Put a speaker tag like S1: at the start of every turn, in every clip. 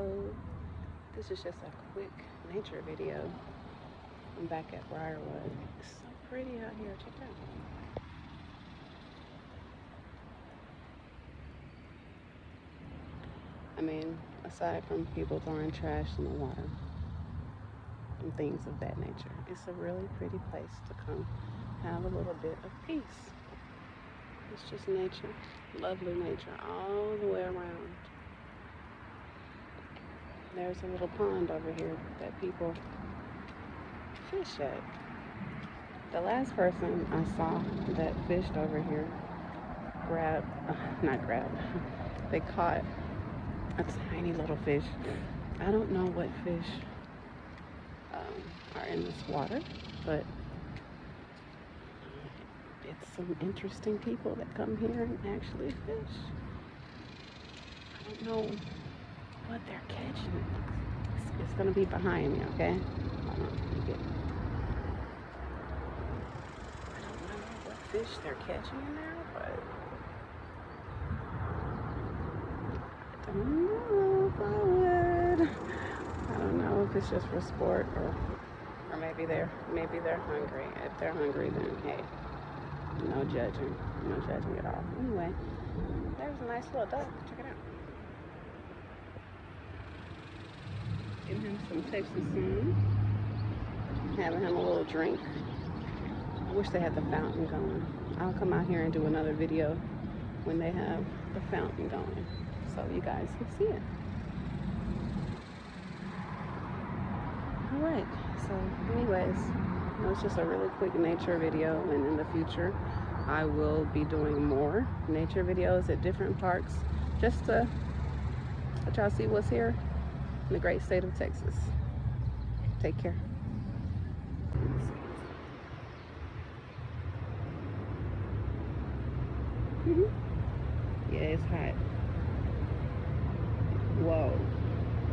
S1: Hello, this is just a quick nature video. I'm back at Briarwood. It's so pretty out here, check it out. I mean, aside from people throwing trash in the water and things of that nature, it's a really pretty place to come have a little bit of peace. It's just nature, lovely nature all the way around. There's a little pond over here that people fish at. The last person I saw that fished over here they caught a tiny little fish. I don't know what fish are in this water, but it's some interesting people that come here and actually fish. I don't know what they're catching. It's gonna be behind me, okay? Hold on, let me get. I don't know what fish they're catching in there, but I don't know if I would. I don't know if it's just for sport or maybe they're hungry. If they're hungry, then hey, no judging at all. Anyway, there's a nice little duck. Check it out. Giving him some Texas sun. Having him a little drink. I wish they had the fountain going. I'll come out here and do another video when they have the fountain going, so you guys can see it. Alright, so anyways, it was just a really quick nature video, and in the future I will be doing more nature videos at different parks just to let y'all see what's here in the great state of Texas. Take care. Yeah, it's hot. Whoa.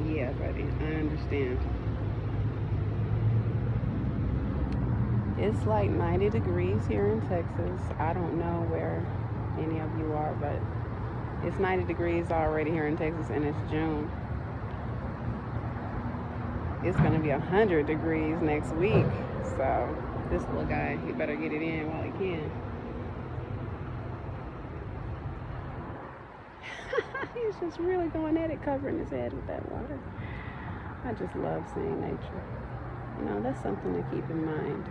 S1: Yeah, buddy, I understand. It's like 90 degrees here in Texas. I don't know where any of you are, but it's 90 degrees already here in Texas, and it's June. It's gonna be 100 degrees next week, so this little guy, he better get it in while he can. He's just really going at it, covering his head with that water. I just love seeing nature. You know, that's something to keep in mind.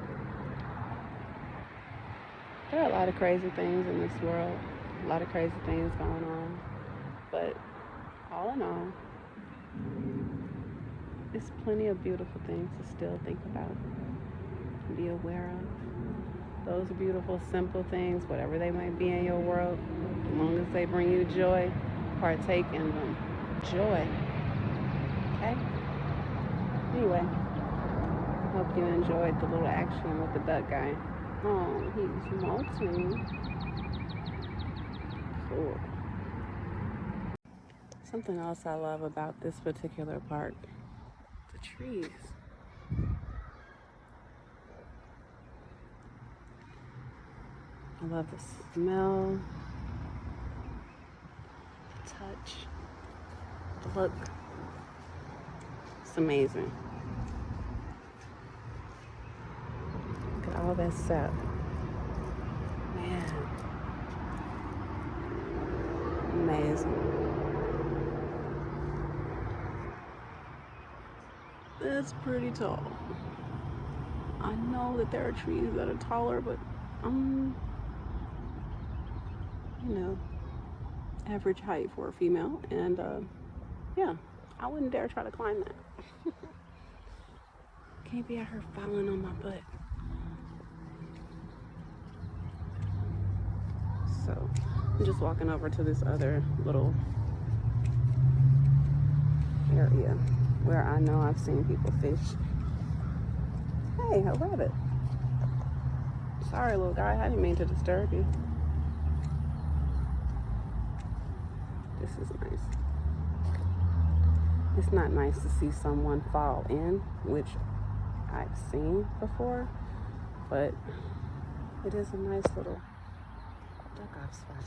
S1: There are a lot of crazy things in this world, a lot of crazy things going on, but all in all, there's plenty of beautiful things to still think about and be aware of. Those beautiful, simple things, whatever they might be in your world, as long as they bring you joy, partake in them. Joy. Okay? Anyway, hope you enjoyed the little action with the duck guy. Oh, he's molting. Cool. Something else I love about this particular park, the trees. I love the smell, the touch, the look. It's amazing. Look at all that sap. Man. Amazing. That's pretty tall. I know that there are trees that are taller, but you know, average height for a female, and yeah, I wouldn't dare try to climb that. Can't be out here falling on my butt. So I'm just walking over to this other little area where I know I've seen people fish. Hey, a rabbit. Sorry, little guy, I didn't mean to disturb you. This is nice. It's not nice to see someone fall in, which I've seen before, but it is a nice little duck off spot.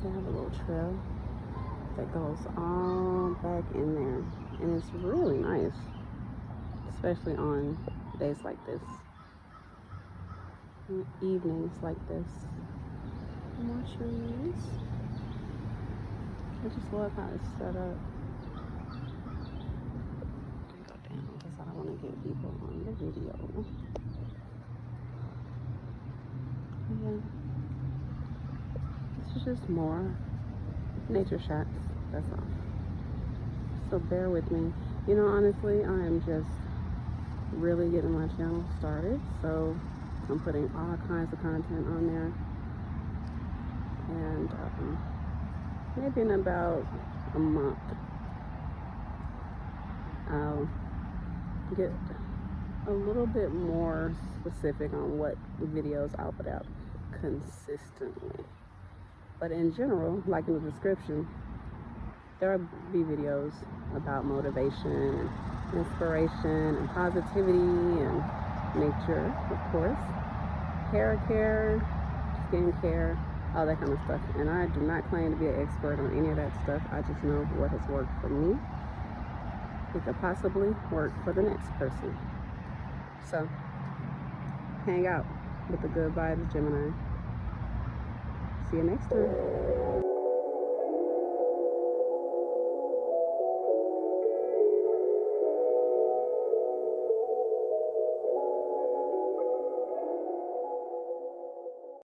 S1: They have a little trail that goes all back in there, and it's really nice, especially on days like this, evenings like this. More trees. I just love how it's set up. Go down because I don't want to get people on the video. Yeah, this is just more nature shots, that's all. So bear with me. You know, honestly, I am just really getting my channel started, so I'm putting all kinds of content on there, and maybe in about a month I'll get a little bit more specific on what videos I'll put out consistently. But in general, like in the description, there will be videos about motivation and inspiration and positivity and nature, of course, hair care, skin care, all that kind of stuff. And I do not claim to be an expert on any of that stuff. I just know what has worked for me. It could possibly work for the next person. So, hang out with the good vibes, Gemini. See you next time.